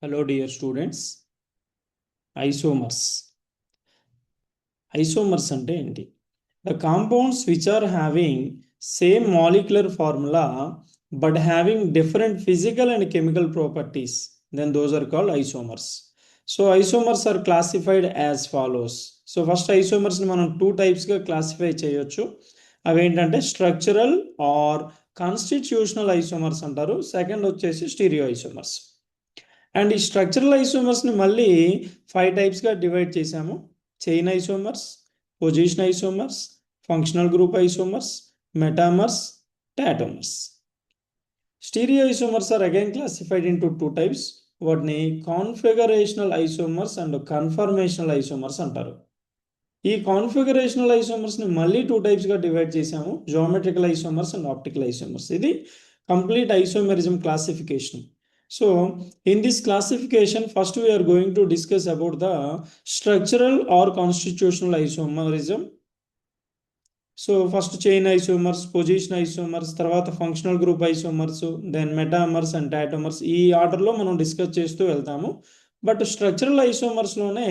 Hello, dear students. Isomers. Isomers అంటే ఏంటి? The compounds which are having same molecular formula but having different physical and chemical properties, then those are called isomers. So isomers are classified as follows. So first isomers ని మనం two టైప్స్గా classify చేయొచ్చు. అవి ఏంటంటే structural or constitutional isomers అంటారు. Second వచ్చేసి stereo isomers. And ఈ structural ఐసోమర్స్ని మళ్ళీ 5 టైప్స్గా డివైడ్ చేశాము. Chain isomers, position isomers, functional group isomers, metamers, tautomers. Stereo isomers are again classified into 2 types. వాటిని configurational isomers and conformational isomers అంటారు. ఈ కాన్ఫిగరేషనల్ ఐసోమర్స్ని మళ్ళీ 2 టైప్స్గా డివైడ్ చేశాము. Geometrical isomers and optical isomers. ఇది complete isomerism classification. So in this classification, first we are going to discuss about the structural or constitutional isomerism. So first chain isomers, position isomers, తర్వాత functional group isomers, then metamers and tautomers. ఈ ఆర్డర్లో మనం discuss చేస్తూ వెళ్తాము. But structural ఐసోమర్స్లోనే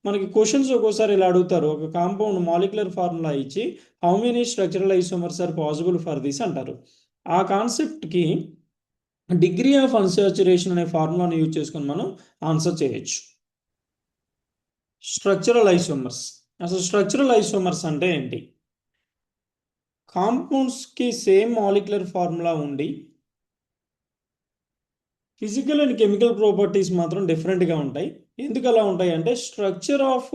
మనకి questions ఒక్కోసారి ఇలా అడుగుతారు. ఒక కాంపౌండ్ మాలిక్యులర్ ఫార్ములా ఇచ్చి how many structural isomers are possible for this అంటారు. ఆ కాన్సెప్ట్కి డిగ్రీ ఆఫ్ అన్సాచురేషన్ అనే ఫార్ములాను యూజ్ చేసుకొని మనం ఆన్సర్ చేయొచ్చు. Structural isomers. అసలు స్ట్రక్చరల్ ఐసోమర్స్ అంటే ఏంటి? కాంపౌండ్స్కి సేమ్ మాలిక్యులర్ ఫార్ములా ఉండి ఫిజికల్ అండ్ కెమికల్ ప్రాపర్టీస్ మాత్రం డిఫరెంట్గా ఉంటాయి. ఎందుకు అలా ఉంటాయి అంటే structure of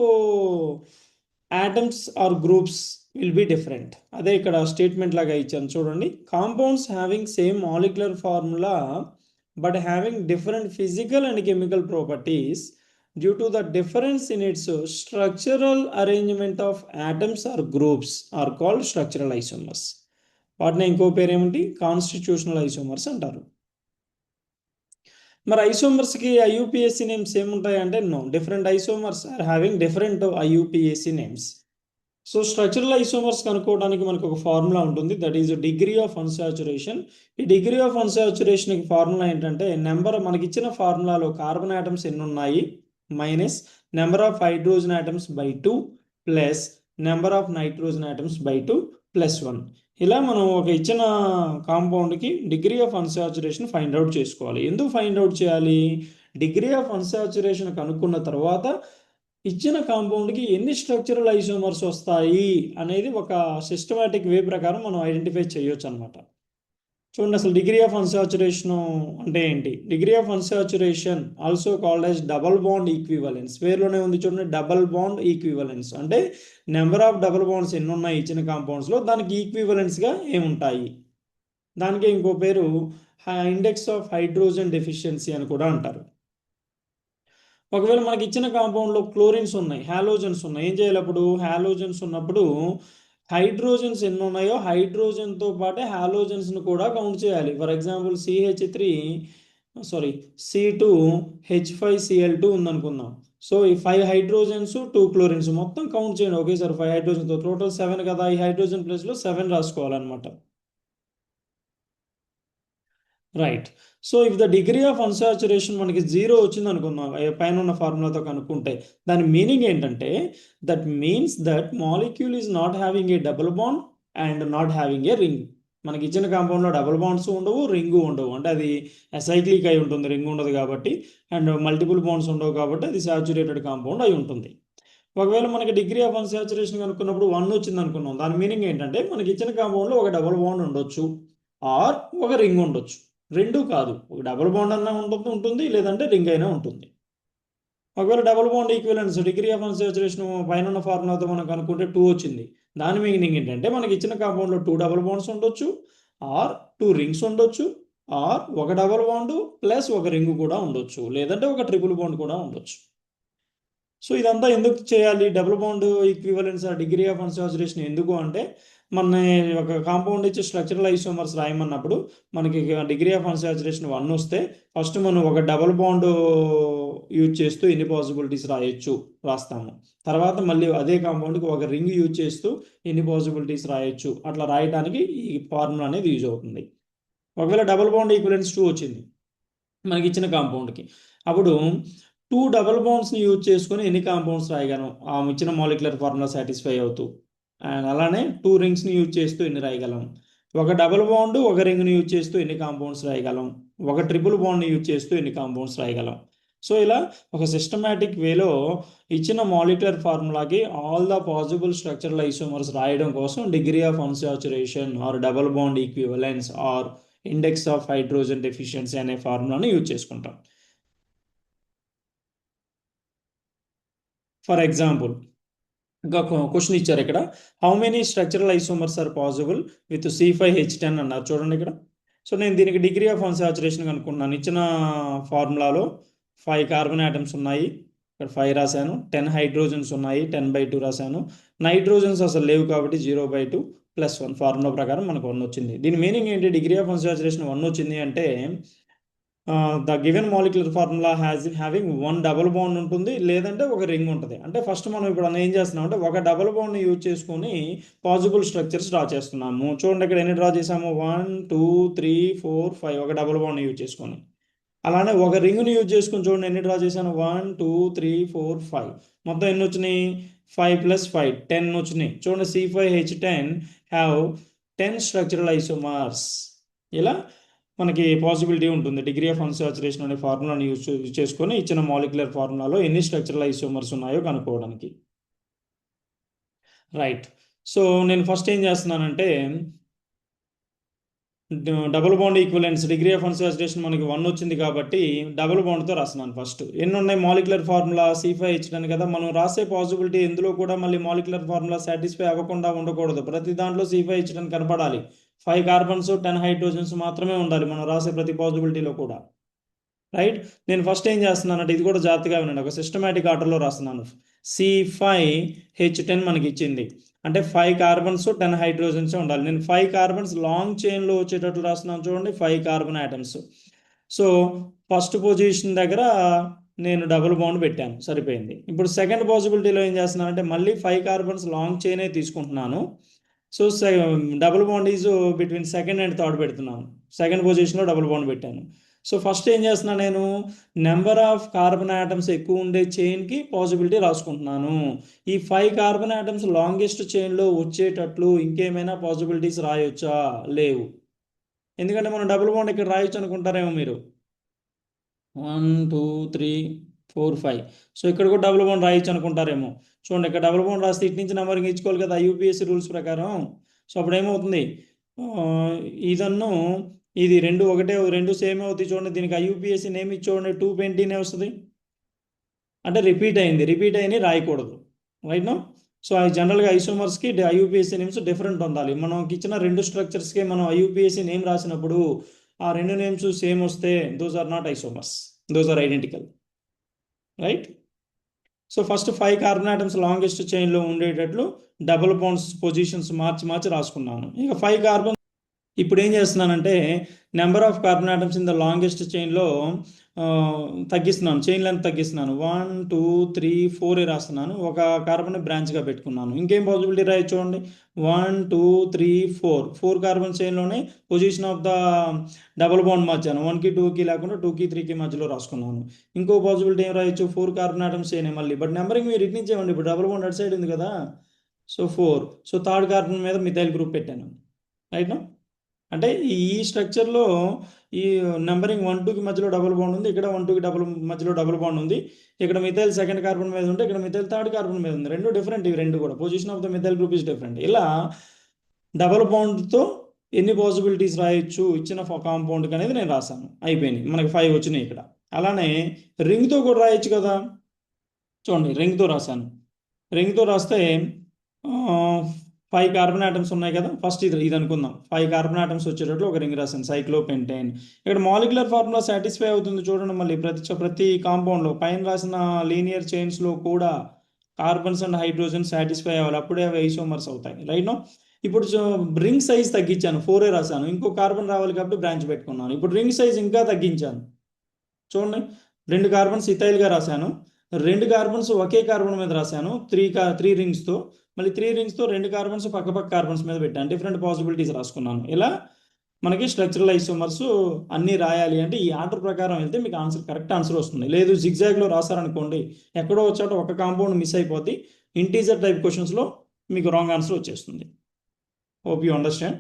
atoms or groups will be different. అదే ఇక్కడ స్టేట్మెంట్ లాగా ఇచ్చాను చూడండి. Compounds having same molecular formula but having different physical and chemical properties due to the difference in its structural arrangement of atoms or groups are called structural isomers. వాటిని ఇంకో పేరు ఏమిటి? Constitutional isomers అంటారు. మరి ఐసోమర్స్కి ఐయుపిఎస్సి names ఏముంటాయి అంటే no, different isomers are having different IUPAC names. So structural isomers కనుక్కోవడానికి మనకు ఒక ఫార్ములా ఉంటుంది, that is degree of unsaturation. ఈ డిగ్రీ ఆఫ్ అన్సాచురేషన్కి ఫార్ములా ఏంటంటే నెంబర్, మనకి ఇచ్చిన ఫార్ములాలో కార్బన్ ఆటమ్స్ ఎన్ని ఉన్నాయి minus number of hydrogen atoms by 2 plus number of nitrogen atoms by 2 plus 1. ఇలా మనం ఒక ఇచ్చిన కాంపౌండ్కి degree of unsaturation find out చేసుకోవాలి. ఎందుకు ఫైండ్ అవుట్ చేయాలి? డిగ్రీ ఆఫ్ అన్సాచురేషన్ కనుక్కున్న తర్వాత ఇచ్చిన కాంపౌండ్కి ఎన్ని స్ట్రక్చరల్ ఐసోమర్స్ వస్తాయి అనేది ఒక సిస్టమాటిక్ వే ప్రకారం మనం ఐడెంటిఫై చేయొచ్చు అనమాట. చూడండి, అసలు డిగ్రీ ఆఫ్ అన్సాచురేషన్ అంటే ఏంటి? Degree of unsaturation also called as double bond equivalence. పేరులోనే ఉంది చూడండి, డబల్ బాండ్ ఈక్వివలెన్స్ అంటే నెంబర్ ఆఫ్ డబల్ బాండ్స్ ఎన్ని ఉన్నాయి ఇచ్చిన కాంపౌండ్స్లో, దానికి ఈక్వివలెన్స్గా ఏముంటాయి. దానికి ఇంకో పేరు ఇండెక్స్ ఆఫ్ హైడ్రోజన్ డెఫిషియన్సీ అని కూడా అంటారు. ఒకవేళ మనకి ఇచ్చిన కాంపౌండ్లో క్లోరిన్స్ ఉన్నాయి, హాలోజన్స్ ఉన్నాయి, ఏం చేయాలి? అప్పుడు హాలోజన్స్ ఉన్నప్పుడు హైడ్రోజన్స్ ఎన్ని ఉన్నాయో హైడ్రోజన్తో పాటే హాలోజన్స్ను కూడా కౌంట్ చేయాలి. ఫర్ ఎగ్జాంపుల్ C2H5Cl2 ఉందనుకుందాం. సో ఈ 5 హైడ్రోజన్స్ 2 క్లోరిన్స్ మొత్తం కౌంట్ చేయండి ఒకేసారి. 5 హైడ్రోజన్తో టోటల్ 7 కదా, ఈ హైడ్రోజన్ ప్లేస్లో 7 రాసుకోవాలన్నమాట. Right. So if the degree of unsaturation మనకి 0 వచ్చింది అనుకుందాం పైన ఉన్న ఫార్ములాతో కనుక్కుంటే, దాని మీనింగ్ ఏంటంటే that means that molecule is not having a double bond and not having a ring. మనకి ఇచ్చిన కాంపౌండ్లో డబుల్ బాండ్స్ ఉండవు, రింగు ఉండవు. అంటే అది అసైక్లిక్ అయి ఉంటుంది, రింగ్ ఉండదు కాబట్టి. అండ్ మల్టిపుల్ బాండ్స్ ఉండవు కాబట్టి అది సాచురేటెడ్ కాంపౌండ్ అయి ఉంటుంది. ఒకవేళ మనకి డిగ్రీ ఆఫ్ అన్సాచురేషన్ కనుక్కున్నప్పుడు 1 వచ్చింది అనుకున్నాం. దాని మీనింగ్ ఏంటంటే మనకి ఇచ్చిన కాంపౌండ్లో ఒక డబుల్ బాండ్ ఉండొచ్చు ఆర్ ఒక రింగ్ ఉండొచ్చు. రెండు కాదు, ఒక డబుల్ బాండ్ అన్నా ఉంటుంది, లేదంటే రింగ్ అయినా ఉంటుంది. ఒకవేళ double bond equivalence degree of unsaturation పైన ఉన్న ఫార్ములాతో మనం కనుక్కుంటే 2 వచ్చింది. దాని మీనింగ్ ఏంటంటే మనకి ఇచ్చిన కాంపౌండ్లో 2 డబుల్ బాండ్స్ ఉండొచ్చు ఆర్ 2 రింగ్స్ ఉండొచ్చు ఆర్ ఒక డబుల్ బాండ్ ప్లస్ ఒక రింగ్ కూడా ఉండొచ్చు, లేదంటే ఒక ట్రిపుల్ బాండ్ కూడా ఉండొచ్చు. సో ఇదంతా ఎందుకు చేయాలి? Double bond equivalence degree of unsaturation ఎందుకు అంటే మన ఒక కాంపౌండ్ ఇచ్చి స్ట్రక్చరల్ ఐసోమర్స్ రాయమన్నప్పుడు మనకి డిగ్రీ ఆఫ్ అన్సాచురేషన్ 1 వస్తే ఫస్ట్ మనం ఒక డబుల్ బాండ్ యూజ్ చేస్తూ ఎన్ని పాసిబిలిటీస్ రాస్తాము. తర్వాత మళ్ళీ అదే కాంపౌండ్కి ఒక రింగ్ యూజ్ చేస్తూ ఎన్ని పాసిబిలిటీస్ రాయొచ్చు. అట్లా రాయడానికి ఈ ఫార్ములా అనేది యూజ్ అవుతుంది. ఒకవేళ డబుల్ బాండ్ ఈక్వివలెన్స్ 2 వచ్చింది, మనకి ఇచ్చిన కాంపౌండ్కి. అప్పుడు టూ డబల్ బాండ్స్ని యూజ్ చేసుకొని ఎన్ని కాంపౌండ్స్ రాయగలం ఆ ఇచ్చిన మాలిక్యులర్ ఫార్ములా సాటిస్ఫై అవుతూ, అండ్ అలానే టూ రింగ్స్ని యూజ్ చేస్తూ ఎన్ని రాయగలం, ఒక డబుల్ బాండ్ ఒక రింగ్ని యూజ్ చేస్తూ ఎన్ని కాంపౌండ్స్ రాయగలం, ఒక ట్రిపుల్ బాండ్ని యూజ్ చేస్తూ ఎన్ని కాంపౌండ్స్ రాయగలం. సో ఇలా ఒక సిస్టమాటిక్ వేలో ఇచ్చిన మాలిక్యులర్ ఫార్ములాకి all the possible structural isomers రాయడం కోసం degree of unsaturation or double bond equivalence or index of hydrogen deficiency అనే ఫార్ములాను యూజ్ చేసుకుంటాం. ఫర్ ఎగ్జాంపుల్ ఇంకా క్వశ్చన్ ఇచ్చారు ఇక్కడ, how many structural isomers are possible with C5H10 అన్నారు చూడండి ఇక్కడ. సో నేను దీనికి డిగ్రీ ఆఫ్ అన్సాచురేషన్ కనుక్కున్నాను. ఇచ్చిన ఫార్ములాలో 5 కార్బన్ ఆటమ్స్ ఉన్నాయి, ఇక్కడ 5 రాశాను, 10 హైడ్రోజన్స్ ఉన్నాయి, 10/2 రాశాను, నైట్రోజన్స్ అసలు లేవు కాబట్టి 0/2 +1 ఫార్ములా ప్రకారం మనకు 1 వచ్చింది. దీని మీనింగ్ ఏంటి, డిగ్రీ ఆఫ్ అన్సాచురేషన్ 1 వచ్చింది అంటే the given molecular formula having one double bond ఉంటుంది, లేదంటే ఒక రింగ్ ఉంటుంది. అంటే ఫస్ట్ మనం ఇప్పుడు ఏం చేస్తున్నాం అంటే ఒక డబుల్ బాండ్ని యూజ్ చేసుకొని పాసిబుల్ స్ట్రక్చర్స్ డ్రా చేస్తున్నాము. చూడండి ఇక్కడ ఎన్ని డ్రా చేసాము, 1 2 3 4 5 ఒక డబుల్ బాండ్ని యూజ్ చేసుకొని. అలానే ఒక రింగ్ని యూజ్ చేసుకొని చూడండి ఎన్ని డ్రా చేశాను, 1 2 3 4 5 మొత్తం ఎన్ని వచ్చినాయి, 5 + 5 10 వచ్చినాయి. చూడండి C5H10 హ్యావ్ 10 స్ట్రక్చరల్ ఐసోమర్స్. ఇలా మనకి పాసిబిలిటీ ఉంటుంది డిగ్రీ ఆఫ్ అన్సాచురేషన్ అనే ఫార్ములాని యూజ్ చేసుకొని ఇచ్చిన మాలిక్యులర్ ఫార్ములాలో ఎన్ని స్ట్రక్చరల్ ఐసోమర్స్ ఉన్నాయో కనుక్కోవడానికి. రైట్. సో నేను ఫస్ట్ ఏం చేస్తున్నానంటే double bond equivalence degree of unsaturation మనకి 1 వచ్చింది కాబట్టి డబుల్ బాండ్తో రాస్తున్నాను. ఫస్ట్ ఎన్ని ఉన్నాయి మాలిక్యులర్ ఫార్ములా C5H10 కదా, మనం రాసే పాసిబిలిటీ ఎందులో కూడా మళ్ళీ మాలిక్యులర్ ఫార్ములా సాటిస్ఫై అవ్వకుండా ఉండకూడదు. ప్రతి దాంట్లో C5H10 కనపడాలి. 5 కార్బన్స్ 10 హైడ్రోజన్స్ మాత్రమే ఉండాలి మనం రాసే ప్రతి పాసిబిలిటీలో కూడా. రైట్. నేను ఫస్ట్ ఏం చేస్తున్నానంటే ఇది కూడా జాగ్రత్తగా వినండి, ఒక సిస్టమేటిక్ ఆర్డర్లో రాస్తున్నాను. C5H10 మనకి ఇచ్చింది అంటే 5 కార్బన్స్ 10 హైడ్రోజన్స్ ఉండాలి. నేను 5 కార్బన్స్ లాంగ్ చైన్లో వచ్చేటట్లు రాస్తున్నాను చూడండి, 5 carbon atoms. So first position దగ్గర నేను డబుల్ బాండ్ పెట్టాను, సరిపోయింది. ఇప్పుడు సెకండ్ పాసిబిలిటీలో ఏం చేస్తున్నానంటే మళ్ళీ 5 కార్బన్స్ లాంగ్ చైనే తీసుకుంటున్నాను. So double bond is between second and third పెడుతున్నాను, సెకండ్ పొజిషన్లో డబుల్ బాండ్ పెట్టాను. సో ఫస్ట్ ఏం చేస్తున్నాను, నేను నెంబర్ ఆఫ్ కార్బన్ ఆటమ్స్ ఎక్కువ ఉండే చైన్కి పాసిబిలిటీ రాసుకుంటున్నాను. ఈ 5 కార్బన్ ఆటమ్స్ లాంగెస్ట్ చైన్లో వచ్చేటట్లు ఇంకేమైనా పాసిబిలిటీస్ రాయొచ్చా, లేవు. ఎందుకంటే మనం డబుల్ బాండ్ ఇక్కడ రాయొచ్చు అనుకుంటారేమో మీరు, 1 2 3 4 5. సో ఇక్కడ కూడా డబుల్ బాండ్ రాయొచ్చు అనుకుంటారేమో. చూడండి ఇక్కడ డబుల్ బాండ్ రాస్తే ఇటు నుంచి నెంబరింగ్ ఇచ్చుకోవాలి కదా IUPAC రూల్స్ ప్రకారం. సో అప్పుడు ఏమవుతుంది, ఇదన్ను ఇది రెండు ఒకటే, రెండు సేమ్ అవుతాయి. చూడండి దీనికి IUPAC నేమ్ ఇచ్చి చూడండి 220 వస్తుంది, అంటే రిపీట్ అయింది రాయకూడదు. Right no. సో జనరల్గా ఐసోమర్స్కి IUPAC నేమ్స్ డిఫరెంట్ ఉండాలి. మనకి ఇచ్చిన రెండు స్ట్రక్చర్స్కి మనం IUPAC నేమ్ రాసినప్పుడు ఆ రెండు నేమ్స్ సేమ్ వస్తే those are not isomers, those are identical. Right. So first 5 carbon atoms longest చైన్లో ఉండేటట్లు డబుల్ బాండ్స్ పొజిషన్స్ మార్చి రాసుకున్నాను. ఇక 5 కార్బన్ ఇప్పుడు ఏం చేస్తున్నానంటే number of carbon atoms in the longest చైన్లో తగ్గిస్తున్నాను, చైన్ లెంత్ తగ్గిస్తున్నాను. 1 2 3 4 రాస్తున్నాను, ఒక కార్బన్ బ్రాంచ్గా పెట్టుకున్నాను. ఇంకేం పాసిబిలిటీ రాయి చూడండి, 1 2 3 4 కార్బన్ చైన్లోనే position of the double bond మార్చాను, 1కి 2కి లేకుండా 2కి 3కి మధ్యలో రాసుకున్నాను. ఇంకో పాసిబిలిటీ ఏం రాయొచ్చు, 4 కార్బన్ ఆటమ్స్ చైన్ మళ్ళీ, బట్ నెంబరింగ్ మీరు ఇటు నుంచి ఇవ్వండి. ఇప్పుడు డబుల్ బాండ్ అటు సైడ్ ఉంది కదా, సో 4. సో థర్డ్ కార్బన్ మీద మిథైల్ గ్రూప్ పెట్టాను. రైట్ నా. అంటే ఈ స్ట్రక్చర్లో ఈ నెంబరింగ్ 1 2కి మధ్యలో డబుల్ బాండ్ ఉంది, ఇక్కడ 1 2కి మధ్యలో డబుల్ బాండ్ ఉంది. ఇక్కడ మిథైల్ సెకండ్ కార్బన్ మీద ఉంటే ఇక్కడ మిథైల్ థర్డ్ కార్బన్ మీద ఉంది. రెండు డిఫరెంట్, ఇవి రెండు కూడా position of the methyl group is different. ఇలా డబుల్ బాండ్తో ఎన్ని పాసిబిలిటీస్ రాయొచ్చు ఇచ్చిన కాంపౌండ్కి అనేది నేను రాశాను, అయిపోయినాయి. మనకి 5 వచ్చినాయి ఇక్కడ. అలానే రింగ్తో కూడా రాయొచ్చు కదా, చూడండి రింగ్తో రాశాను. రింగ్తో రాస్తే 5 కార్బన్ ఆటమ్స్ ఉన్నాయి కదా, ఫస్ట్ ఇది అనుకుందాం. 5 కార్బన్ ఆటమ్స్ వచ్చేటట్లు ఒక రింగ్ రాశాను, సైక్లోపెంటేన్. ఇక్కడ మాలిక్యులర్ ఫార్ములా సాటిస్ఫై అవుతుంది చూడండి. మళ్ళీ ప్రతి కాంపౌండ్లో పైన రాసిన లీనియర్ చైన్స్లో కూడా కార్బన్స్ అండ్ హైడ్రోజన్ సాటిస్ఫై అవ్వాలి, అప్పుడే అవి ఐసోమర్స్ అవుతాయి. Right no. ఇప్పుడు రింగ్ సైజ్ తగ్గించాను, 4 రాశాను, ఇంకో కార్బన్ రావాలి కాబట్టి బ్రాంచ్ పెట్టుకున్నాను. ఇప్పుడు రింగ్ సైజ్ ఇంకా తగ్గించాను. చూడండి 2 కార్బన్స్ ఇథైల్గా రాశాను, 2 కార్బన్స్ ఒకే కార్బన్ మీద రాశాను 3 రింగ్స్తో, మళ్ళీ 3 రింగ్స్తో 2 కార్బన్స్ పక్క కార్బన్స్ మీద పెట్టాను, డిఫరెంట్ పాసిబిలిటీస్ రాసుకున్నాను. ఇలా మనకి స్ట్రక్చరల్ ఐసోమర్స్ అన్నీ రాయాలి అంటే ఈ ఆర్డర్ ప్రకారం వెళ్తే మీకు ఆన్సర్ కరెక్ట్ ఆన్సర్ వస్తుంది. లేదు జిగ్జాగ్లో రాశారనుకోండి ఎక్కడో వచ్చాట ఒక కాంపౌండ్ మిస్ అయిపోతే ఇంటీజర్ టైప్ క్వశ్చన్స్లో మీకు రాంగ్ ఆన్సర్ వచ్చేస్తుంది. Hope you understand.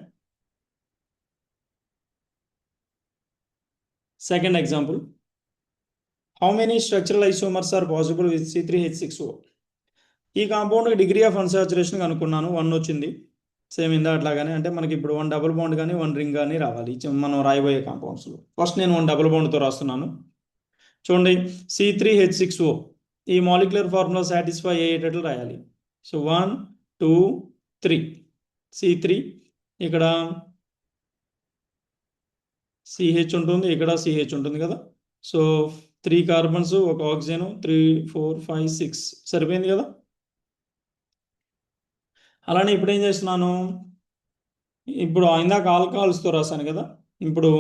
Second example, how many structural isomers are possible with C3H6O. ఈ కాంపౌండ్ డిగ్రీ ఆఫ్ అన్సాచురేషన్ అనుకున్నాను 1 వచ్చింది. సేమ్ ఇందా అట్లాగానే అంటే మనకి ఇప్పుడు 1 డబుల్ బాండ్ కానీ 1 రింగ్ కానీ రావాలి మనం రాయబోయే కాంపౌండ్స్లో. ఫస్ట్ నేను 1 డబుల్ బాండ్తో రాస్తున్నాను. చూడండి, C3H6O ఈ మాలిక్యులర్ ఫార్ములా సాటిస్ఫై అయ్యేటట్లు రాయాలి. సో 1 2 3 C3, ఇక్కడ CH ఉంటుంది, ఇక్కడ CH ఉంటుంది కదా. సో 3 కార్బన్స్, ఒక ఆక్సిజన్, 3 4 5 6 సరిపోయింది కదా. అలానే ఇప్పుడు ఏం చేస్తున్నాను, ఇప్పుడు ఇందాక ఆల్కహాల్స్తో రాశాను కదా, ఇప్పుడు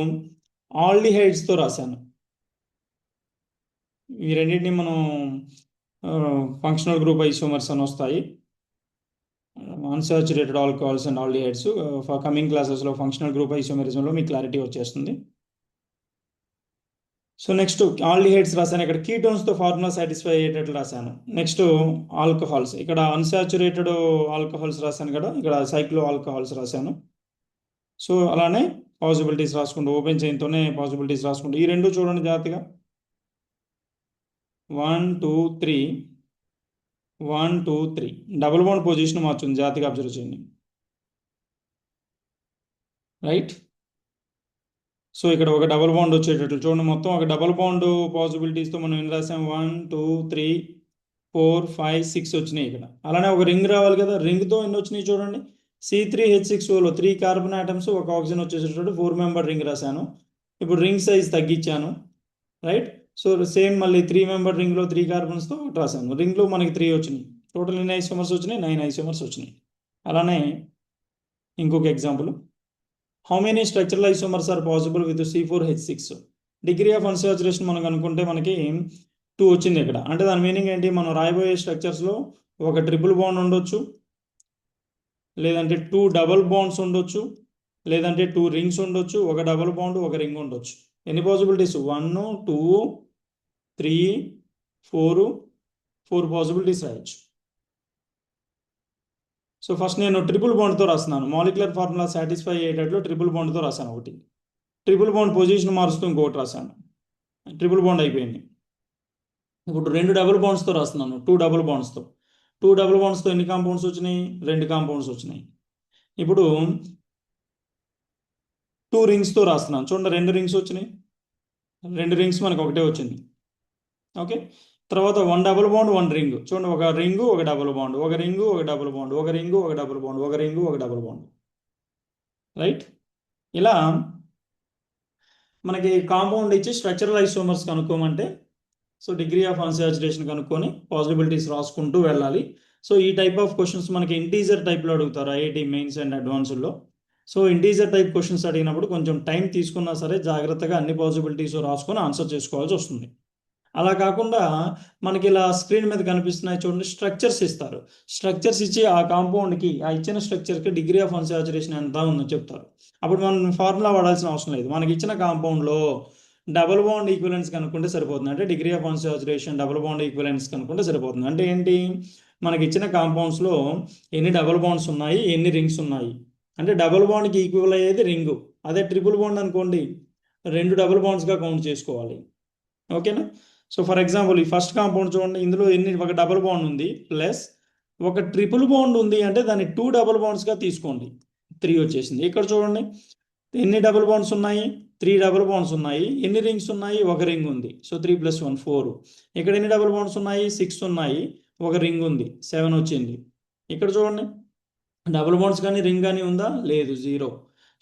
ఆల్డిహైడ్స్తో రాశాను. ఈ రెండింటిని మనం ఫంక్షనల్ గ్రూప్ ఐసోమర్స్ అని వస్తాయి. Unsaturated alcohols and aldehydes coming క్లాసెస్లో ఫంక్షనల్ గ్రూప్ ఐసోమరిజంలో మీకు క్లారిటీ వచ్చేస్తుంది. సో నెక్స్ట్ ఆల్డిహైడ్స్ రాశాను, ఇక్కడ కీటోన్స్తో ఫార్ములా సాటిస్ఫై అయ్యేటట్లు రాశాను. నెక్స్ట్ ఆల్కహాల్స్, ఇక్కడ అన్సాచురేటెడ్ ఆల్కహాల్స్ రాశాను కదా, ఇక్కడ సైక్లో ఆల్కహాల్స్ రాశాను. సో అలానే పాసిబిలిటీస్ రాసుకుంటూ ఓపెన్ చైన్తోనే పాసిబిలిటీస్ రాసుకుంటూ ఈ రెండు చూడండి జాగ్రత్తగా. 1 2 3 1 2 3 డబుల్ బాండ్ పొజిషన్ మార్చుంది, జాగ్రత్తగా అబ్జర్వ్ చేయండి. రైట్. సో ఇక్కడ ఒక డబుల్ బాండ్ వచ్చేటట్లు చూడండి, మొత్తం ఒక డబుల్ బాండ్ పాసిబిలిటీస్తో మనం ఏం రాసాం, 1 2 3 4 5 6 వచ్చినాయి ఇక్కడ. అలానే ఒక రింగ్ రావాలి కదా, రింగ్తో ఎన్ని వచ్చినాయి చూడండి. C3H6Oలో 3 కార్బన్ ఆటమ్స్, ఒక ఆక్సిజన్ వచ్చేటట్టు 4 మెంబర్ రింగ్ రాశాను. ఇప్పుడు రింగ్ సైజ్ తగ్గించాను. రైట్. సో సేమ్ మళ్ళీ 3 మెంబర్ రింగ్లో 3 కార్బన్స్తో ఒకటి రాశాను. రింగ్లో మనకి 3 వచ్చినాయి, టోటల్ ఎన్ని ఐసోమర్స్ వచ్చినాయి, 9 ఐసోమర్స్ వచ్చినాయి. అలానే ఇంకొక example, how many structural isomers are possible with C4H6. Degree of unsaturation మనం అనుకుంటే మనకి 2 వచ్చింది ఇక్కడ. అంటే దాని మీనింగ్ ఏంటి, మనం రాయబోయే స్ట్రక్చర్స్లో ఒక ట్రిపుల్ బాండ్ ఉండొచ్చు, లేదంటే 2 డబుల్ బాండ్స్ ఉండొచ్చు, లేదంటే 2 రింగ్స్ ఉండొచ్చు, ఒక డబుల్ బాండ్ ఒక రింగ్ ఉండొచ్చు. ఎన్ని పాసిబిలిటీస్, 1 2 3 4 పాసిబిలిటీస్ రాయొచ్చు. సో ఫస్ట్ నేను ట్రిపుల్ బాండ్తో రాస్తున్నాను, మాలిక్యులర్ ఫార్ములా సాటిస్ఫై అయ్యేటట్లు ట్రిపుల్ బాండ్తో రాశాను ఒకటి. ట్రిపుల్ బాండ్ పొజిషన్ మారుస్తూ ఇంకొకటి రాశాను, ట్రిపుల్ బాండ్ అయిపోయింది. ఇప్పుడు 2 డబుల్ బాండ్స్తో రాస్తున్నాను, 2 డబుల్ బాండ్స్తో. 2 డబుల్ బాండ్స్తో ఎన్ని కాంపౌండ్స్ వచ్చినాయి, 2 కాంపౌండ్స్ వచ్చినాయి. ఇప్పుడు 2 రింగ్స్తో రాస్తున్నాను, చూడండి 2 రింగ్స్ వచ్చినాయి, 2 రింగ్స్ మనకు ఒకటే వచ్చింది. ఓకే. తర్వాత 1 డబుల్ బాండ్ 1 రింగ్, చూడండి ఒక రింగు ఒక డబుల్ బాండ్, ఒక రింగు ఒక డబుల్ బాండ్, ఒక రింగు ఒక డబుల్ బాండ్, ఒక రింగు ఒక డబుల్ బాండ్. రైట్. ఇలా మనకి కాంపౌండ్ ఇచ్చి స్ట్రక్చరల్ ఐసోమర్స్ కనుక్కోమంటే సో డిగ్రీ ఆఫ్ అన్సాచురేషన్ కనుక్కొని పాసిబిలిటీస్ రాసుకుంటూ వెళ్ళాలి. సో ఈ టైప్ ఆఫ్ క్వశ్చన్స్ మనకి ఇంటీజర్ టైప్లో అడుగుతారు ఐఐటి మెయిన్స్ అండ్ అడ్వాన్స్డ్లో. సో ఇంటీజర్ టైప్ క్వశ్చన్స్ అడిగినప్పుడు కొంచెం టైం తీసుకున్నా సరే జాగ్రత్తగా అన్ని పాసిబిలిటీస్ రాసుకొని ఆన్సర్ చేసుకోవాల్సి వస్తుంది. అలా కాకుండా మనకి ఇలా స్క్రీన్ మీద కనిపిస్తున్నాయి చూడండి, స్ట్రక్చర్స్ ఇస్తారు. స్ట్రక్చర్స్ ఇచ్చి ఆ కాంపౌండ్కి ఆ ఇచ్చిన స్ట్రక్చర్కి డిగ్రీ ఆఫ్ అన్సాచురేషన్ ఎంత ఉందో చెప్తారు. అప్పుడు మనం ఫార్ములా వాడాల్సిన అవసరం లేదు, మనకి ఇచ్చిన కాంపౌండ్లో డబుల్ బాండ్ ఈక్వలెన్స్ కనుక్కుంటే సరిపోతుంది. అంటే degree of unsaturation double bond equivalence కనుక్కుంటే సరిపోతుంది. అంటే ఏంటి, మనకి ఇచ్చిన కాంపౌండ్స్లో ఎన్ని డబుల్ బాండ్స్ ఉన్నాయి, ఎన్ని రింగ్స్ ఉన్నాయి. అంటే డబుల్ బాండ్కి ఈక్వల్ అయ్యేది రింగు. అదే ట్రిపుల్ బాండ్ అనుకోండి 2 డబుల్ బాండ్స్గా కౌంట్ చేసుకోవాలి. ఓకేనా. సో ఫర్ ఎగ్జాంపుల్ ఈ ఫస్ట్ కాంపౌండ్ చూడండి, ఇందులో ఒక డబుల్ బాండ్ ఉంది ప్లస్ ఒక ట్రిపుల్ బాండ్ ఉంది, అంటే దాన్ని 2 డబుల్ బాండ్స్గా తీసుకోండి, 3 వచ్చేసింది. ఇక్కడ చూడండి ఎన్ని డబుల్ బాండ్స్ ఉన్నాయి, 3 డబుల్ బాండ్స్ ఉన్నాయి. ఎన్ని రింగ్స్ ఉన్నాయి, ఒక రింగ్ ఉంది. సో 3 + 1 4. ఇక్కడ ఎన్ని డబుల్ బాండ్స్ ఉన్నాయి, 6 ఉన్నాయి, ఒక రింగ్ ఉంది, 7 వచ్చింది. ఇక్కడ చూడండి డబుల్ బాండ్స్ కానీ రింగ్ కానీ ఉందా, లేదు, 0.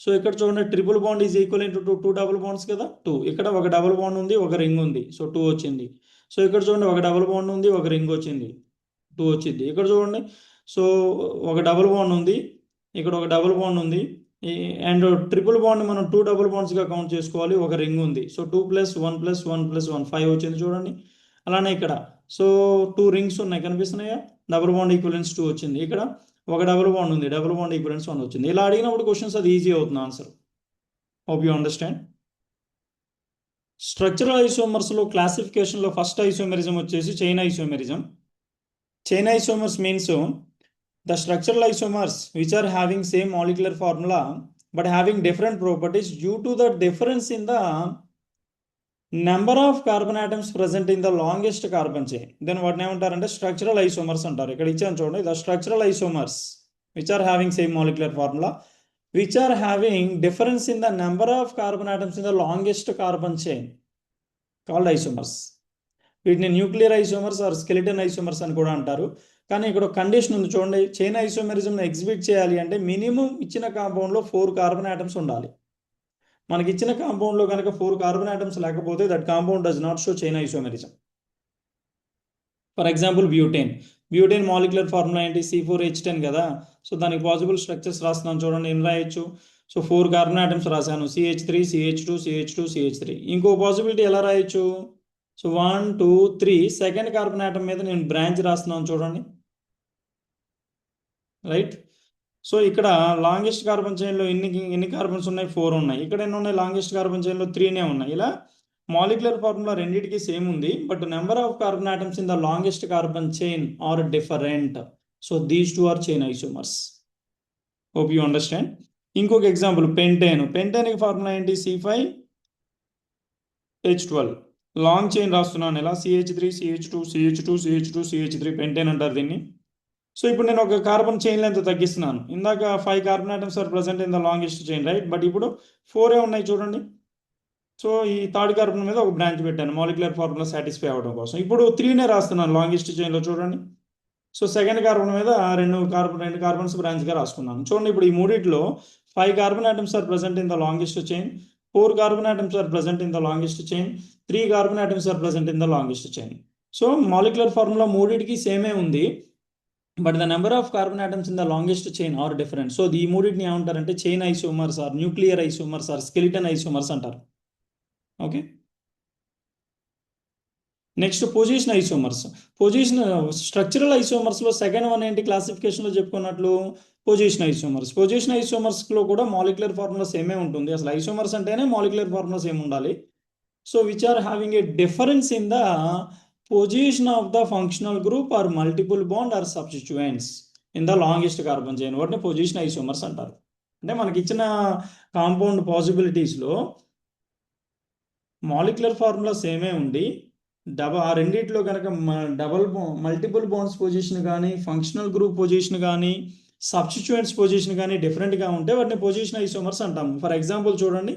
సో ఇక్కడ చూడండి triple bond is equal to 2 double bonds కదా, 2. ఇక్కడ ఒక డబుల్ బాండ్ ఉంది, ఒక రింగ్ ఉంది, సో 2 వచ్చింది. సో ఇక్కడ చూడండి ఒక డబుల్ బాండ్ ఉంది, ఒక రింగ్ వచ్చింది, 2 వచ్చింది. ఇక్కడ చూడండి సో ఒక డబుల్ బాండ్ ఉంది, ఇక్కడ ఒక డబుల్ బాండ్ ఉంది, అండ్ ట్రిపుల్ బాండ్ మనం 2 డబుల్ బాండ్స్గా కౌంట్ చేసుకోవాలి, ఒక రింగ్ ఉంది. సో 2 + 1 + 1 + 1 5 వచ్చింది చూడండి. అలానే ఇక్కడ సో 2 రింగ్స్ ఉన్నాయి కనిపిస్తున్నాయా, డబుల్ బాండ్ ఈక్వలెన్స్ 2 వచ్చింది. ఇక్కడ ఒక డబుల్ బాండ్ ఉంది, డబుల్ బాండ్ ఈక్వలెన్స్ 1 వచ్చింది. ఇలా అడిగినప్పుడు క్వశ్చన్స్ అది ఈజీ అవుతుంది answer. Hope you understand. Structural ఐసోమర్స్లో క్లాసిఫికేషన్లో ఫస్ట్ ఐసోమెరిజం వచ్చేసి chain isomerism. Chain isomers means the structural isomers which are having same molecular formula but having different properties due to the difference in the number of carbon atoms present in the longest carbon chain. Then what ఏమంటారంటే structural isomers అంటారు. ఇక్కడ ఇచ్చాను చూడండి, the structural isomers which are having same molecular formula which are having difference in the number of carbon atoms in the longest carbon chain called isomers. వీటిని nuclear isomers or skeleton isomers అని కూడా అంటారు. కానీ ఇక్కడ condition ఉంది చూడండి, chain ఐసోమెరిజంను exhibit చేయాలి అంటే మినిమం ఇచ్చిన కాంపౌండ్లో 4 కార్బన్ ఆటమ్స్ ఉండాలి. మనకి ఇచ్చిన కాంపౌండ్లో కనుక 4 కార్బన్ ఆటమ్స్ లేకపోతే that compound does not show chain isomerism. For example butane molecular formula ఏంటి, C4H10 కదా. సో దానికి పాసిబుల్ స్ట్రక్చర్స్ రాస్తున్నాను చూడండి, ఏం రాయొచ్చు. సో 4 కార్బన్ ఆటమ్స్ రాశాను, CH3 CH2 CH2 CH3. ఇంకో పాసిబిలిటీ ఎలా రాయొచ్చు, సో 1 2 3 సెకండ్ కార్బన్ ఆటమ్ మీద నేను బ్రాంచ్ రాస్తున్నాను చూడండి, రైట్. సో ఇక్కడ లాంగెస్ట్ కార్బన్ చైన్లో ఎన్ని కార్బన్స్ ఉన్నాయి, 4 ఉన్నాయి. ఇక్కడ ఎన్ని ఉన్నాయి, లాంగెస్ట్ కార్బన్ చైన్లో 3నే ఉన్నాయి. ఇలా మాలిక్యులర్ ఫార్ములా రెండింటికి సేమ్ ఉంది, but number of carbon atoms in the longest carbon chain are different. So these two or chain isomers. Hope you understand. ఇంకొక ఎగ్జాంపుల్ పెంటేన్కి ఫార్ములా ఏంటి, C5H12. లాంగ్ చైన్ రాస్తున్నాను ఇలా, CH3 CH2 CH2 CH2 CH3 pentane అంటారు దీన్ని. So ఇప్పుడు నేను ఒక carbon chain length తగ్గిస్తున్నాను. ఇందాక 5 carbon atoms are present in the longest chain, right. But ఇప్పుడు 4 ఉన్నాయి చూడండి. సో ఈ థర్డ్ కార్బన్ మీద ఒక బ్రాంచ్ పెట్టాను మాలిక్యులర్ ఫార్ములా సాటిస్ఫై అవ్వడం కోసం. ఇప్పుడు 3నే రాస్తున్నాను లాంగెస్ట్ చైన్లో చూడండి. సో సెకండ్ కార్బన్ మీద రెండు కార్బన్స్ బ్రాంచ్గా రాసుకున్నాను చూడండి. ఇప్పుడు ఈ మూడిట్లో 5 carbon atoms are present in the longest chain, 4 carbon atoms are present in the longest chain, 3 carbon atoms are present in the longest chain. So molecular formula మూడింటికి సేమే ఉంది, but the number of carbon atoms in the longest chain are different. So ఈ మూడింటిని ఏమంటారంటే chain isomers or nuclear isomers or skeleton isomers అంటారు. Okay, next position isomers. Structural ఐసోమర్స్లో second one ఏంటి, క్లాసిఫికేషన్లో చెప్పుకున్నట్లు position ఐసోమర్స్లో కూడా మాలిక్యులర్ ఫార్ములా సేమే ఉంటుంది. అసలు ఐసోమర్స్ అంటేనే మాలిక్యులర్ ఫార్ములా సేమ్ ఉండాలి. So which are having a difference in the position of the functional group or multiple bond or substituents in the longest carbon chain, వాటిని position isomers అంటారు. అంటే మనకి ఇచ్చిన కాంపౌండ్ పాసిబిలిటీస్లో మాలిక్యులర్ ఫార్ములా సేమే ఉండి ఆ రెండిట్లో కనుక మల్టిపుల్ బాండ్స్ పొజిషన్ కానీ ఫంక్షనల్ గ్రూప్ పొజిషన్ కానీ సబ్స్టిట్యూయెంట్స్ పొజిషన్ కానీ డిఫరెంట్గా ఉంటే వాటిని పొజిషన్ ఐసోమర్స్ అంటాము. ఫర్ ఎగ్జాంపుల్ చూడండి,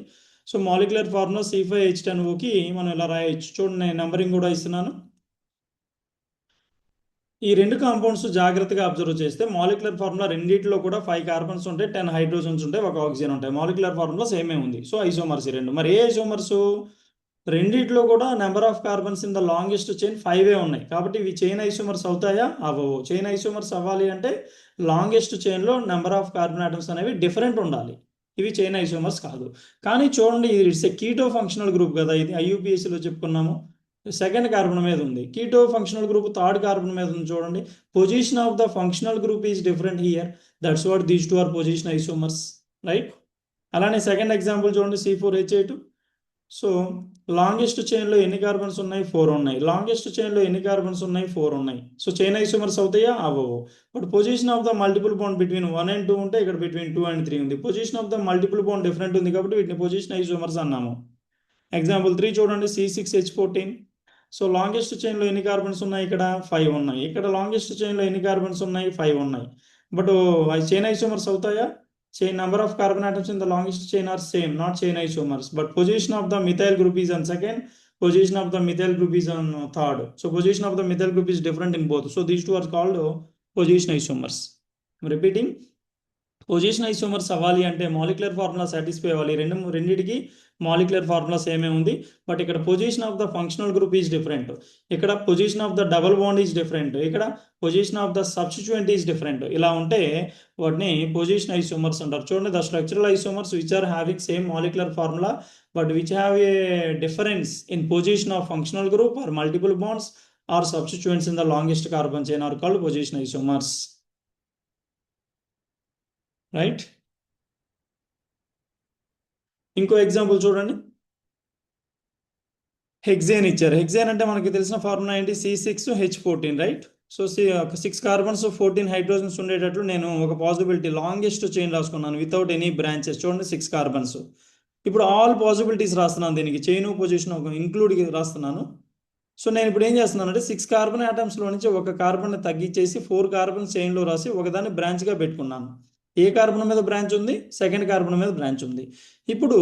సో మాలిక్యులర్ ఫార్ములా C5H10Oకి మనం ఇలా రాయొచ్చు చూడండి, నేను నెంబరింగ్ కూడా ఇస్తున్నాను. ఈ రెండు కాంపౌండ్స్ జాగ్రత్తగా అబ్జర్వ్ చేస్తే మాలిక్యులర్ ఫార్ములా రెండింటిలో కూడా 5 కార్బన్స్ ఉంటాయి, 10 హైడ్రోజన్స్ ఉంటాయి, 1 ఆక్సిజన్ ఉంటాయి. మాలిక్యులర్ ఫార్ములా సేమే ఉంది. సో ఐసోమర్స్ ఈ రెండు. మరి ఏ ఐసోమర్స్, రెండిట్లో కూడా number of carbons in the longest chain 5 ఉన్నాయి. కాబట్టి ఇవి చైన్ ఐసోమర్స్ అవుతాయా, అవ్వవు. చైన్ ఐసోమర్స్ అవ్వాలి అంటే లాంగెస్ట్ చైన్లో నెంబర్ ఆఫ్ కార్బన్ ఆటమ్స్ అనేవి డిఫరెంట్ ఉండాలి. ఇవి చైన్ ఐసోమర్స్ కాదు. కానీ చూడండి, ఇది it's a keto functional group కదా, ఇది IUPACలో చెప్పుకున్నాము. సెకండ్ కార్బన్ మీద ఉంది. Keto functional group third carbon మీద ఉంది చూడండి. Position of the functional group is different here, that's what these two are position isomers, right. అలానే సెకండ్ ఎగ్జాంపుల్ చూడండి, C4H8. సో లాంగెస్ట్ చైన్లో ఎన్ని కార్బన్స్ ఉన్నాయి, 4 ఉన్నాయి. లాంగెస్ట్ చైన్లో ఎన్ని కార్బన్స్ ఉన్నాయి, 4 ఉన్నాయి. సో చైన్ ఐసోమర్స్ అవుతాయా, అవ్వవు. But position of the multiple bond between 1 and 2 ఉంటే ఇక్కడ బిట్వీన్ 2 and 3 ఉంది. Position of the multiple bond different ఉంది కాబట్టి వీటిని పొజిషన్ ఐసోమర్స్ అన్నాము. ఎగ్జాంపుల్ 3 చూడండి, C6H14. సో లాంగెస్ట్ చైన్లో ఎన్ని కార్బన్స్ ఉన్నాయి, ఇక్కడ 5 ఉన్నాయి. ఇక్కడ లాంగెస్ట్ చైన్లో ఎన్ని కార్బన్స్ ఉన్నాయి, 5 ఉన్నాయి. బట్ చైన్ ఐసోమర్స్ అవుతాయా, chain number of carbon atoms in the longest chain are same, not chain isomers, but position of the methyl group is on second, position of the methyl group is on third. So position of the methyl group is different in both. So these two are called position isomers. I'm repeating, position isomers అవ్వాలి అంటే molecular formula satisfy అవ్వాలి. రెండింటికి molecular formula సేమే ఉంది, but ఇక్కడ position of the functional group is different, ఇక్కడ position of the double bond is different, ఇక్కడ position of the substituent is different. ఇలా ఉంటే వాటిని పొజిషన్ ఐసోమర్స్ అంటారు. చూడండి, the structural isomers which are having same molecular formula but which have a difference in position of functional group or multiple bonds or substituents in the longest carbon chain are called position isomers, right. ఇంకో example చూడండి, hexane ఇచ్చారు. Hexane అంటే మనకి తెలిసిన formula ఏంటి, C6H14, right? So 6 carbons 14 hydrogens ఉండేటట్లు నేను ఒక పాసిబిలిటీ లాంగెస్ట్ చైన్ రాసుకున్నాను వితౌట్ ఎనీ బ్రాంచెస్. చూడండి 6 కార్బన్స్. ఇప్పుడు ఆల్ పాసిబిలిటీస్ రాస్తున్నాను, దీనికి చైన్ పొజిషన్ ఒక ఇంక్లూడ్ రాస్తున్నాను. సో నేను ఇప్పుడు ఏం చేస్తున్నాను అంటే 6 కార్బన్ ఆటమ్స్లో నుంచి ఒక కార్బన్ తగ్గించేసి 4 కార్బన్ చైన్లో రాసి ఒకదాన్ని బ్రాంచ్గా పెట్టుకున్నాను. ఏ కార్బన్ మీద బ్రాంచ్ ఉంది, సెకండ్ కార్బన్ మీద బ్రాంచ్ ఉంది. ఇప్పుడు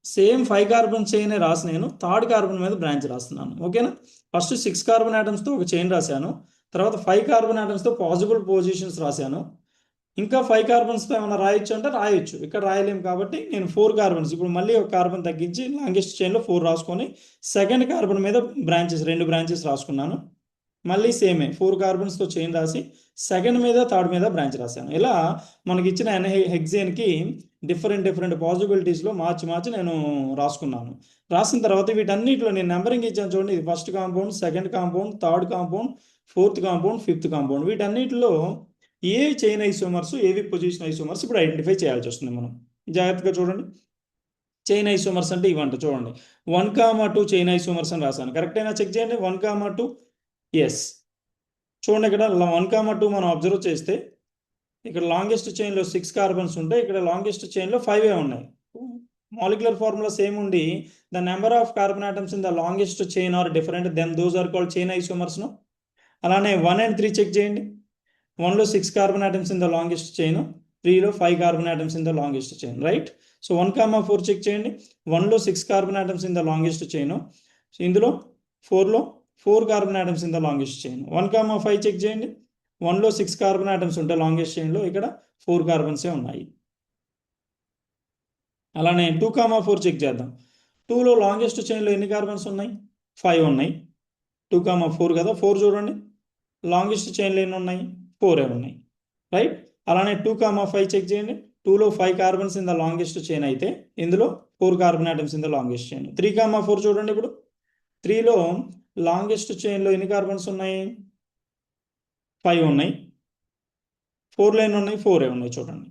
సేమ్ 5 కార్బన్ చైన్ రాసి నేను థర్డ్ కార్బన్ మీద బ్రాంచ్ రాస్తున్నాను. ఓకేనా? ఫస్ట్ 6 కార్బన్ ఆటమ్స్తో ఒక చైన్ రాశాను, తర్వాత 5 కార్బన్ ఆటమ్స్తో పాసిబుల్ పొజిషన్స్ రాశాను. ఇంకా 5 కార్బన్స్తో ఏమైనా రాయొచ్చు అంటే రాయొచ్చు, ఇక్కడ రాయలేము కాబట్టి నేను 4 కార్బన్స్, ఇప్పుడు మళ్ళీ ఒక కార్బన్ తగ్గించి లాంగెస్ట్ చైన్లో 4 రాసుకొని సెకండ్ కార్బన్ మీద బ్రాంచెస్ 2 బ్రాంచెస్ రాసుకున్నాను. మళ్ళీ సేమే 4 కార్బన్స్తో చైన్ రాసి సెకండ్ మీద థర్డ్ మీద బ్రాంచ్ రాశాను. ఇలా మనకి ఇచ్చిన హెక్సేన్కి డిఫరెంట్ పాసిబిలిటీస్లో మార్చి నేను రాసుకున్నాను. రాసిన తర్వాత వీటన్నిటిలో నేను నెంబరింగ్ ఇచ్చాను చూడండి, ఇది first compound, second compound, third compound, fourth compound, fifth compound. వీటన్నిటిలో ఏవి చైన్ ఐసోమర్స్, ఏవి పొజిషన్ ఐసోమర్స్ ఇప్పుడు ఐడెంటిఫై చేయాల్సి వస్తుంది మనం. జాగ్రత్తగా చూడండి. చైన్ ఐసోమర్స్ అంటే ఇవంట చూడండి, 1,2 చైన్ ఐసోమర్స్ అని రాశాను. కరెక్టేనా? చెక్ చేయండి. 1,2 ఎస్. చూడండి ఇక్కడ 1,2 మనం అబ్జర్వ్ చేస్తే ఇక్కడ లాంగెస్ట్ చైన్లో 6 కార్బన్స్ ఉంటాయి, ఇక్కడ లాంగెస్ట్ చైన్లో 5 ఉన్నాయి. మాలిక్యులర్ ఫార్ములా సేమ్ ఉండి the number of carbon atoms in the longest chain are different, then those are called chain isomers. అలానే 1 and 3 చెక్ చేయండి. 1లో 6 carbon atoms in the longest chain, 3లో 5 carbon atoms in the longest chain, right? So 1,4 check చేయండి. 1లో 6 carbon atoms in the longest chain, ఇందులో 4లో 4 carbon atoms in the longest chain. 1,5 check చేయండి. 1లో 6 కార్బన్ ఆటమ్స్ ఉంటాయి లాంగెస్ట్ చైన్లో, ఇక్కడ 4 కార్బన్సే ఉన్నాయి. అలానే 2,4 చెక్ చేద్దాం. 2లో లాంగెస్ట్ చైన్లో ఎన్ని కార్బన్స్ ఉన్నాయి? 5 ఉన్నాయి. 2,4 కదా, 4 చూడండి. లాంగెస్ట్ చైన్లో ఎన్ని ఉన్నాయి? 4 ఉన్నాయి, రైట్? అలానే 2,5 చెక్ చేయండి. 2లో 5 carbons in the longest chain అయితే ఇందులో 4 carbon atoms in the longest chain. 3,4 చూడండి. ఇప్పుడు 3లో లాంగెస్ట్ చైన్లో ఎన్ని కార్బన్స్ ఉన్నాయి? 5 ఉన్నాయి. 4లో ఎన్ని ఉన్నాయి? 4 ఉన్నాయి. చూడండి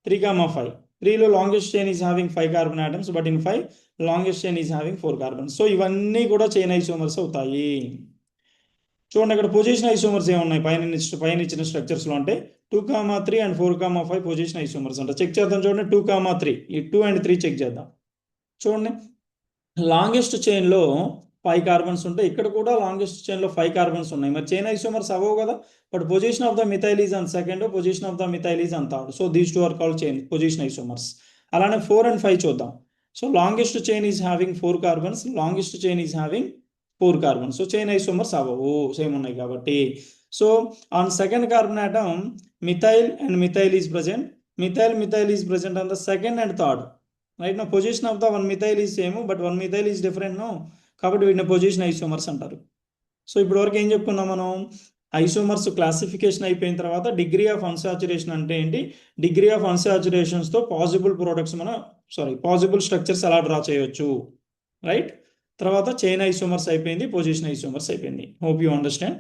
3,5. 3లో longest chain is having 5 carbon atoms, but in 5 longest chain is having 4 carbons. So ఇవన్నీ కూడా చైన్ ఐసోమర్స్ అవుతాయి. చూడండి అక్కడ పొజిషన్ ఐసోమర్స్ ఏమున్నాయి పైన ఇచ్చిన స్ట్రక్చర్స్లో అంటే 2,3 and 4,5 పొజిషన్ ఐసోమర్స్ అంట. చెక్ చేద్దాం చూడండి. 2,3 ఈ 2 and 3 చెక్ చేద్దాం. చూడండి లాంగెస్ట్ చైన్లో 5 కార్బన్స్ ఉంటాయి, ఇక్కడ కూడా లాంగెస్ట్ చైన్లో 5 కార్బన్స్ ఉన్నాయి. మరి చైన్ ఐసోమర్స్ అవ్వవు కదా, but position of the methyl is on second, position of the methyl is on third. So these two are called chain position isomers. అలానే 4 and 5 చూద్దాం. So longest chain is having 4 carbons, longest chain is having 4 carbons. So chain isomers అవ్వవు, same ఉన్నాయి కాబట్టి. So on second carbon atom methyl and methyl is present, methyl is present on the second and third, right? నా position of the 1 methyl is same, but 1 methyl is different no, కాబట్టి వీటిని position isomers అంటారు. So ఇప్పుడు వరకు ఏం చెప్పుకున్నాం మనం? Isomers classification అయిపోయిన తర్వాత డిగ్రీ ఆఫ్ అన్సాచురేషన్ అంటే ఏంటి, డిగ్రీ ఆఫ్ అన్సాచురేషన్స్తో పాసిబుల్ స్ట్రక్చర్స్ ఎలా డ్రా చేయొచ్చు, రైట్? తర్వాత చైన్ ఐసోమర్స్ అయిపోయింది, పొజిషన్ ఐసోమర్స్ అయిపోయింది. Hope you understand.